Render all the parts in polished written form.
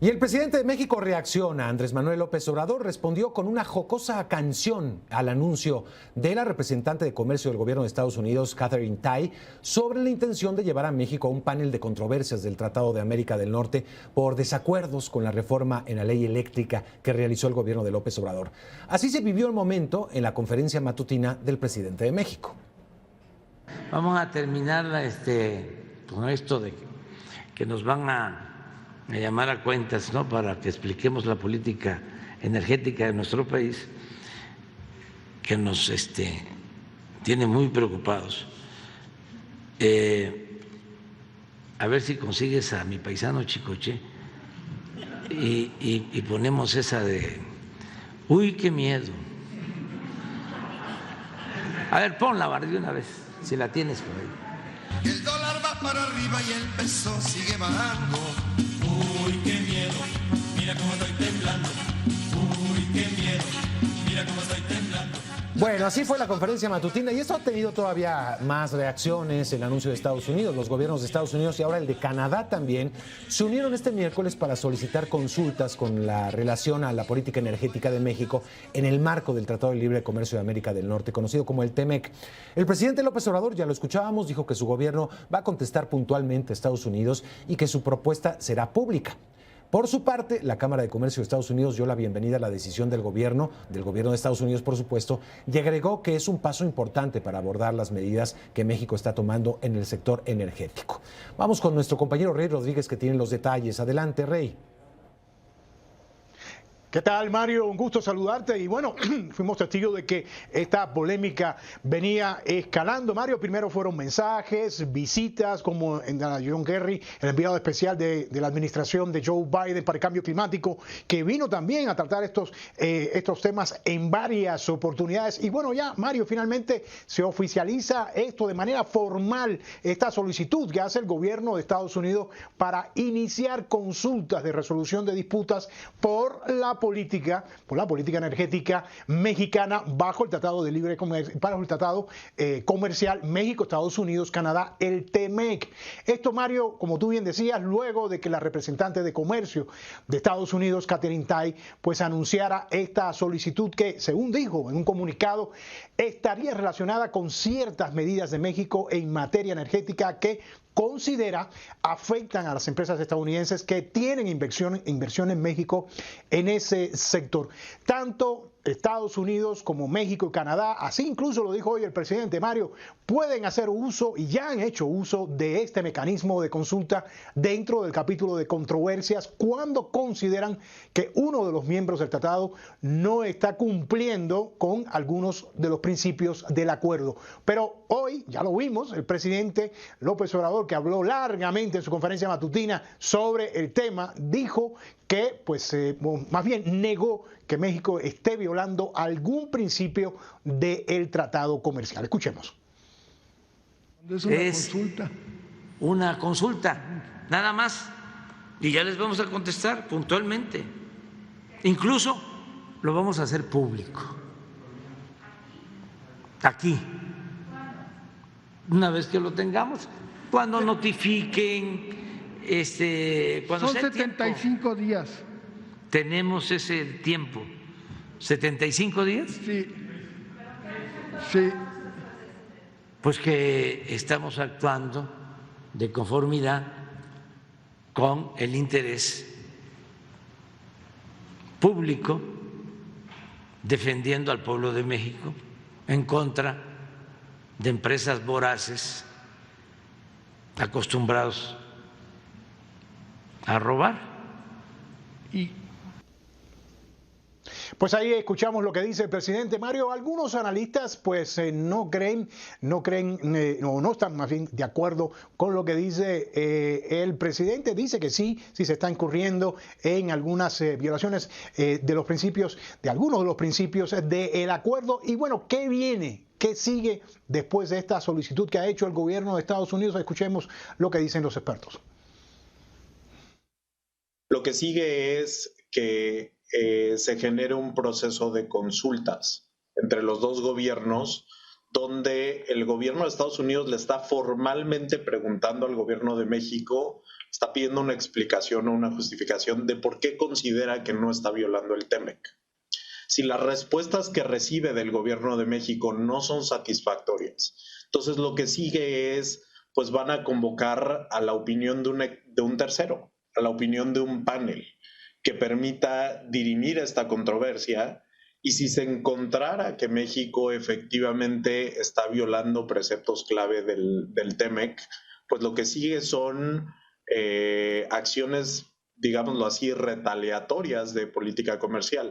Y el presidente de México reacciona. Andrés Manuel López Obrador respondió con una jocosa canción al anuncio de la representante de comercio del gobierno de Estados Unidos, Katherine Tai, sobre la intención de llevar a México a un panel de controversias del Tratado de América del Norte por desacuerdos con la reforma en la ley eléctrica que realizó el gobierno de López Obrador. Así se vivió el momento en la conferencia matutina del presidente de México. Vamos a terminar con esto de que nos van a llamar a cuentas, ¿no?, para que expliquemos la política energética de nuestro país, que nos tiene muy preocupados. A ver si consigues a mi paisano Chicoche y ponemos esa de uy, qué miedo. A ver, ponla, Bar, de una vez, si la tienes por ahí. El dólar va para arriba y el peso sigue bajando. Uy, qué miedo, mira cómo estoy temblando. Uy, qué miedo, mira cómo estoy temblando. Bueno, así fue la conferencia matutina y esto ha tenido todavía más reacciones. El anuncio de Estados Unidos, los gobiernos de Estados Unidos y ahora el de Canadá también se unieron este miércoles para solicitar consultas con la relación a la política energética de México en el marco del Tratado de Libre Comercio de América del Norte, conocido como el TEMEC. El presidente López Obrador, ya lo escuchábamos, dijo que su gobierno va a contestar puntualmente a Estados Unidos y que su propuesta será pública. Por su parte, la Cámara de Comercio de Estados Unidos dio la bienvenida a la decisión del gobierno de Estados Unidos, por supuesto, y agregó que es un paso importante para abordar las medidas que México está tomando en el sector energético. Vamos con nuestro compañero Rey Rodríguez, que tiene los detalles. Adelante, Rey. ¿Qué tal, Mario? Un gusto saludarte. Y bueno, fuimos testigos de que esta polémica venía escalando. Mario, primero fueron mensajes, visitas, como en John Kerry, el enviado especial de la administración de Joe Biden para el cambio climático, que vino también a tratar estos temas en varias oportunidades. Y bueno, ya, Mario, finalmente se oficializa esto de manera formal, esta solicitud que hace el gobierno de Estados Unidos para iniciar consultas de resolución de disputas por la política energética mexicana bajo el Tratado de Libre Comercio, bajo el Tratado Comercial México, Estados Unidos, Canadá, el TEMEC. Esto, Mario, como tú bien decías, luego de que la representante de comercio de Estados Unidos, Katherine Tai, pues anunciara esta solicitud que, según dijo en un comunicado, estaría relacionada con ciertas medidas de México en materia energética que considera afectan a las empresas estadounidenses que tienen inversión en México en ese sector. Tanto Estados Unidos como México y Canadá, así incluso lo dijo hoy el presidente Mario, pueden hacer uso y ya han hecho uso de este mecanismo de consulta dentro del capítulo de controversias cuando consideran que uno de los miembros del tratado no está cumpliendo con algunos de los principios del acuerdo. Pero hoy, ya lo vimos, el presidente López Obrador, que habló largamente en su conferencia matutina sobre el tema, dijo que, más bien negó que México esté violando algún principio del tratado comercial. Escuchemos. Es una consulta, nada más, y ya les vamos a contestar puntualmente. Incluso lo vamos a hacer público. Aquí, una vez que lo tengamos, cuando notifiquen, cuando son 75 días. Tenemos ese tiempo. ¿75 días? Sí. Sí. Pues que estamos actuando de conformidad con el interés público, defendiendo al pueblo de México en contra de empresas voraces acostumbrados a robar. Pues ahí escuchamos lo que dice el presidente Mario. Algunos analistas pues no están más bien de acuerdo con lo que dice el presidente. Dice que sí se está incurriendo en algunas violaciones de los principios, de algunos de los principios del acuerdo. Y bueno, ¿qué viene? ¿Qué sigue después de esta solicitud que ha hecho el gobierno de Estados Unidos? Escuchemos lo que dicen los expertos. Lo que sigue es que se genere un proceso de consultas entre los dos gobiernos, donde el gobierno de Estados Unidos le está formalmente preguntando al gobierno de México está pidiendo una explicación o una justificación de por qué considera que no está violando el TEMEC. Si las respuestas que recibe del gobierno de México no son satisfactorias, entonces lo que sigue es, pues van a convocar a la opinión de un tercero, a la opinión de un panel que permita dirimir esta controversia, y si se encontrara que México efectivamente está violando preceptos clave del TEMEC, pues lo que sigue son acciones, digámoslo así, retaliatorias de política comercial.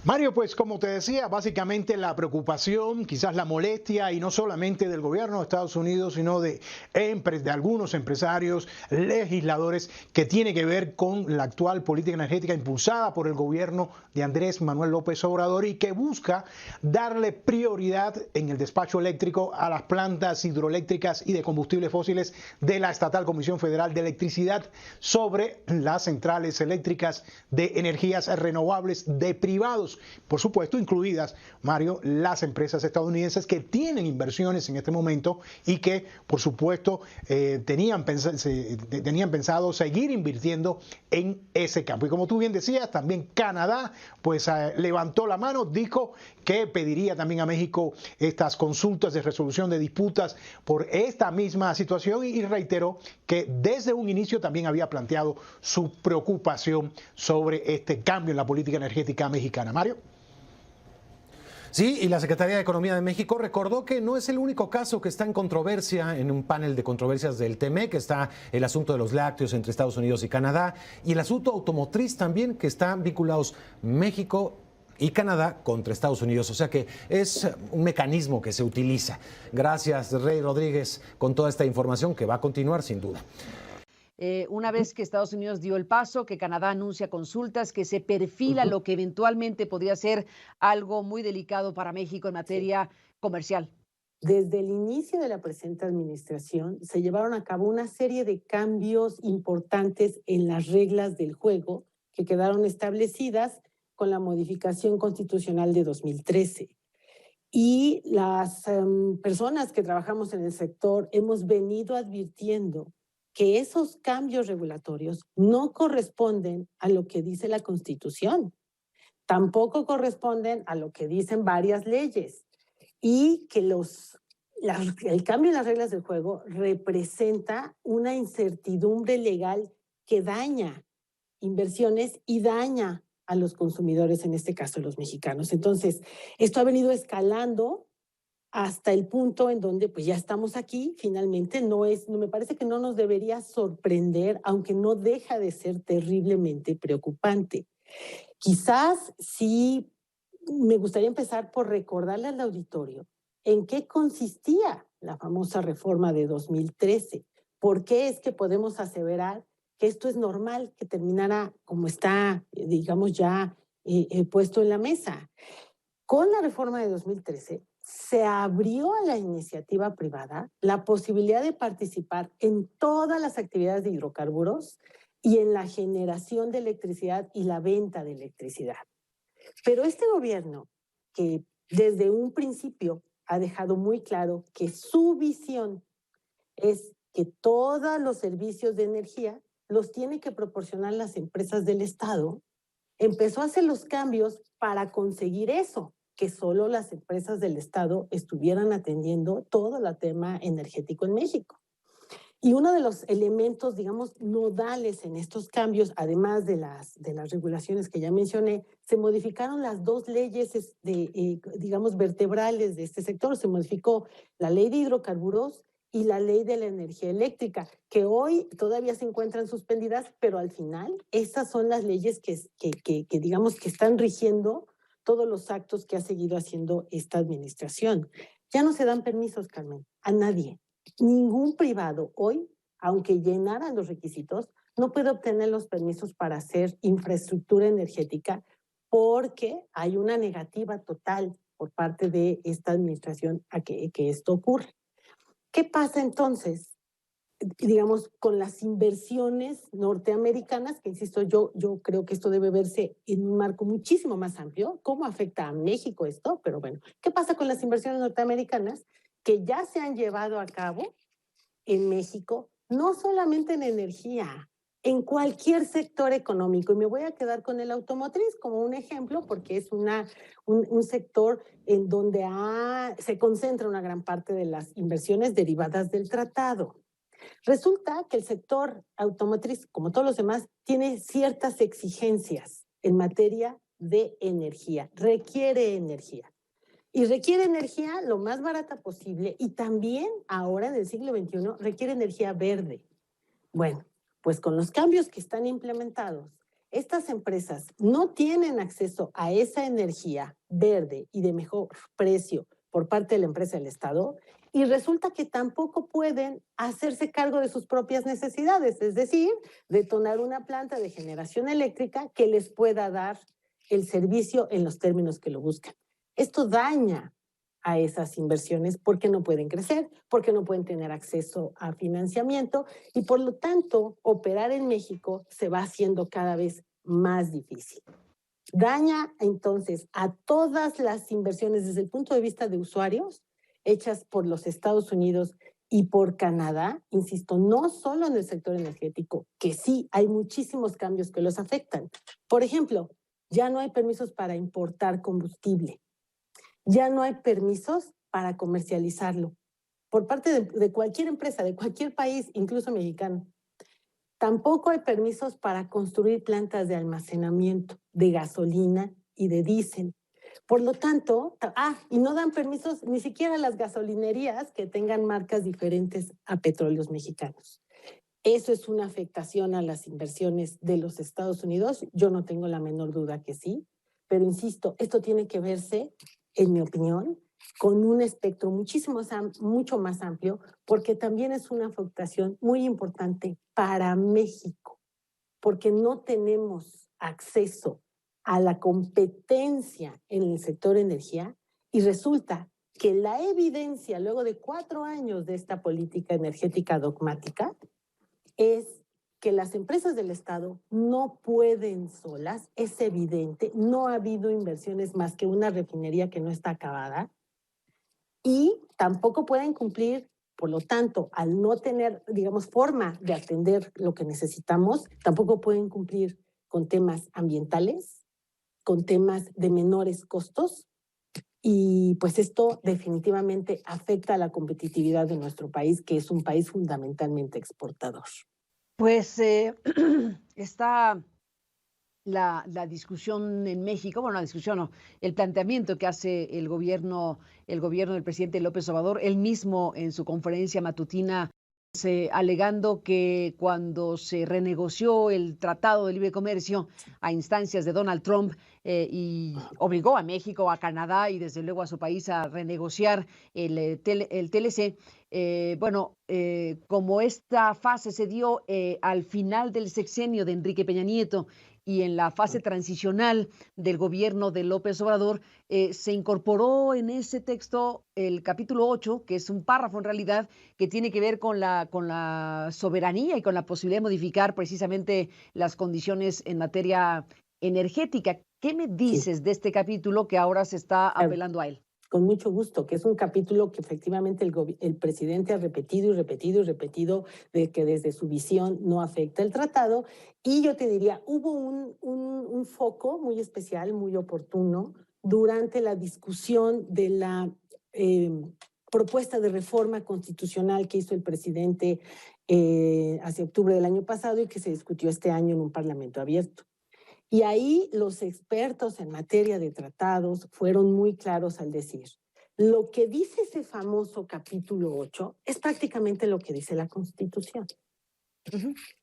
Mario, pues como te decía, básicamente la preocupación, quizás la molestia, y no solamente del gobierno de Estados Unidos, sino de algunos empresarios, legisladores, que tiene que ver con la actual política energética impulsada por el gobierno de Andrés Manuel López Obrador y que busca darle prioridad en el despacho eléctrico a las plantas hidroeléctricas y de combustibles fósiles de la Estatal Comisión Federal de Electricidad sobre las centrales eléctricas de energías renovables de privados. Por supuesto, incluidas, Mario, las empresas estadounidenses que tienen inversiones en este momento y que, por supuesto, tenían pensado seguir invirtiendo en ese campo. Y como tú bien decías, también Canadá pues levantó la mano, dijo que pediría también a México estas consultas de resolución de disputas por esta misma situación y reiteró que desde un inicio también había planteado su preocupación sobre este cambio en la política energética mexicana. Mario. Sí, y la Secretaría de Economía de México recordó que no es el único caso que está en controversia, en un panel de controversias del TEMEC, que está el asunto de los lácteos entre Estados Unidos y Canadá, y el asunto automotriz también, que están vinculados México y Canadá contra Estados Unidos. O sea que es un mecanismo que se utiliza. Gracias, Rey Rodríguez, con toda esta información que va a continuar sin duda. Una vez que Estados Unidos dio el paso, que Canadá anuncia consultas, que se perfila lo que eventualmente podría ser algo muy delicado para México en materia comercial. Desde el inicio de la presente administración se llevaron a cabo una serie de cambios importantes en las reglas del juego que quedaron establecidas con la modificación constitucional de 2013. Y las personas que trabajamos en el sector hemos venido advirtiendo que esos cambios regulatorios no corresponden a lo que dice la Constitución, tampoco corresponden a lo que dicen varias leyes, y que el cambio en las reglas del juego representa una incertidumbre legal que daña inversiones y daña a los consumidores, en este caso los mexicanos. Entonces, esto ha venido escalando hasta el punto en donde pues ya estamos aquí, finalmente. Me parece que no nos debería sorprender, aunque no deja de ser terriblemente preocupante. Quizás sí me gustaría empezar por recordarle al auditorio en qué consistía la famosa reforma de 2013. ¿Por qué es que podemos aseverar que esto es normal, que terminara como está, digamos, ya puesto en la mesa? Con la reforma de 2013, se abrió a la iniciativa privada la posibilidad de participar en todas las actividades de hidrocarburos y en la generación de electricidad y la venta de electricidad. Pero este gobierno, que desde un principio ha dejado muy claro que su visión es que todos los servicios de energía los tienen que proporcionar las empresas del Estado, empezó a hacer los cambios para conseguir eso, que solo las empresas del Estado estuvieran atendiendo todo el tema energético en México. Y uno de los elementos, digamos, nodales en estos cambios, además de las regulaciones que ya mencioné, se modificaron las dos leyes, digamos, vertebrales de este sector. Se modificó la ley de hidrocarburos y la ley de la energía eléctrica, que hoy todavía se encuentran suspendidas, pero al final esas son las leyes que digamos, que están rigiendo todos los actos que ha seguido haciendo esta administración. Ya no se dan permisos, Carmen, a nadie. Ningún privado hoy, aunque llenara los requisitos, no puede obtener los permisos para hacer infraestructura energética porque hay una negativa total por parte de esta administración a que esto ocurra. ¿Qué pasa entonces, digamos, con las inversiones norteamericanas? Que insisto, yo creo que esto debe verse en un marco muchísimo más amplio. ¿Cómo afecta a México esto? Pero bueno, ¿qué pasa con las inversiones norteamericanas que ya se han llevado a cabo en México, no solamente en energía, en cualquier sector económico. Y me voy a quedar con el automotriz como un ejemplo, porque es un sector en donde se concentra una gran parte de las inversiones derivadas del tratado. Resulta que el sector automotriz, como todos los demás, tiene ciertas exigencias en materia de energía, requiere energía. Y requiere energía lo más barata posible y también ahora en el siglo XXI requiere energía verde. Bueno, pues con los cambios que están implementados, estas empresas no tienen acceso a esa energía verde y de mejor precio por parte de la empresa del Estado y resulta que tampoco pueden hacerse cargo de sus propias necesidades, es decir, detonar una planta de generación eléctrica que les pueda dar el servicio en los términos que lo buscan. Esto daña a esas inversiones porque no pueden crecer, porque no pueden tener acceso a financiamiento y por lo tanto operar en México se va haciendo cada vez más difícil. Daña entonces a todas las inversiones desde el punto de vista de usuarios hechas por los Estados Unidos y por Canadá, insisto, no solo en el sector energético, que sí hay muchísimos cambios que los afectan. Por ejemplo, ya no hay permisos para importar combustible. Ya no hay permisos para comercializarlo por parte de cualquier empresa, de cualquier país, incluso mexicano. Tampoco hay permisos para construir plantas de almacenamiento de gasolina y de diésel. Por lo tanto, y no dan permisos ni siquiera a las gasolinerías que tengan marcas diferentes a petróleos mexicanos. ¿Eso es una afectación a las inversiones de los Estados Unidos? Yo no tengo la menor duda que sí, pero insisto, esto tiene que verse, en mi opinión, con un espectro mucho más amplio, porque también es una afectación muy importante para México, porque no tenemos acceso a la competencia en el sector energía y resulta que la evidencia, luego de 4 años de esta política energética dogmática, es que las empresas del Estado no pueden solas, es evidente, no ha habido inversiones más que una refinería que no está acabada y tampoco pueden cumplir, por lo tanto, al no tener, digamos, forma de atender lo que necesitamos, tampoco pueden cumplir con temas ambientales, con temas de menores costos y pues esto definitivamente afecta a la competitividad de nuestro país, que es un país fundamentalmente exportador. Pues está la discusión en México, bueno, la discusión no, el planteamiento que hace el gobierno del presidente López Obrador, él mismo en su conferencia matutina, alegando que cuando se renegoció el Tratado de Libre Comercio a instancias de Donald Trump y obligó a México, a Canadá y desde luego a su país a renegociar el TLC, como esta fase se dio al final del sexenio de Enrique Peña Nieto y en la fase transicional del gobierno de López Obrador, se incorporó en ese texto el capítulo 8, que es un párrafo en realidad, que tiene que ver con la soberanía y con la posibilidad de modificar precisamente las condiciones en materia energética. ¿Qué me dices de este capítulo que ahora se está apelando a él? Con mucho gusto, que es un capítulo que efectivamente el presidente ha repetido y repetido y repetido de que desde su visión no afecta el tratado. Y yo te diría, hubo un foco muy especial, muy oportuno, durante la discusión de la propuesta de reforma constitucional que hizo el presidente hacia octubre del año pasado y que se discutió este año en un parlamento abierto. Y ahí los expertos en materia de tratados fueron muy claros al decir, lo que dice ese famoso capítulo 8 es prácticamente lo que dice la Constitución.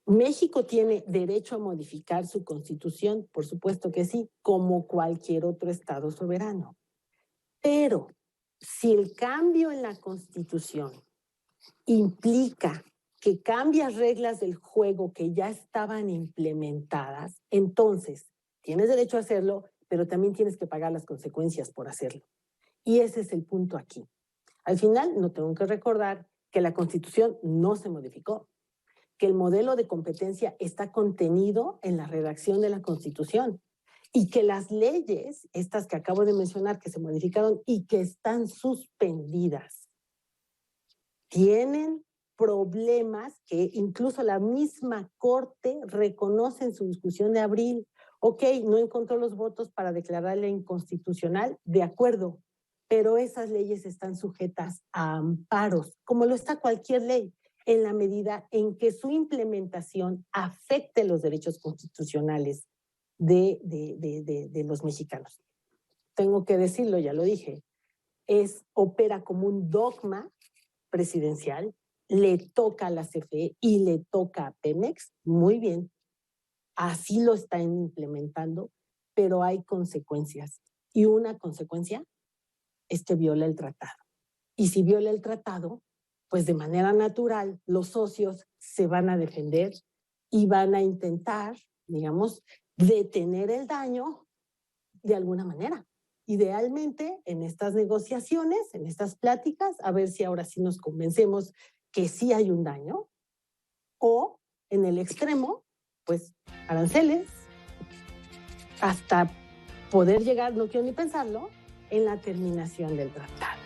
¿México tiene derecho a modificar su Constitución? Por supuesto que sí, como cualquier otro Estado soberano. Pero si el cambio en la Constitución implica que cambias reglas del juego que ya estaban implementadas, entonces tienes derecho a hacerlo, pero también tienes que pagar las consecuencias por hacerlo. Y ese es el punto aquí. Al final, no tengo que recordar que la Constitución no se modificó, que el modelo de competencia está contenido en la redacción de la Constitución y que las leyes, estas que acabo de mencionar, que se modificaron y que están suspendidas, tienen problemas que incluso la misma Corte reconoce en su discusión de abril. Ok, no encontró los votos para declararla inconstitucional, de acuerdo, pero esas leyes están sujetas a amparos, como lo está cualquier ley, en la medida en que su implementación afecte los derechos constitucionales de los mexicanos. Tengo que decirlo, ya lo dije, opera como un dogma presidencial, le toca a la CFE y le toca a Pemex, muy bien, así lo están implementando, pero hay consecuencias. Y una consecuencia es que viola el tratado. Y si viola el tratado, pues de manera natural los socios se van a defender y van a intentar, digamos, detener el daño de alguna manera. Idealmente, en estas negociaciones, en estas pláticas, a ver si ahora sí nos convencemos que sí hay un daño, o en el extremo, pues aranceles, hasta poder llegar, no quiero ni pensarlo, en la terminación del tratado.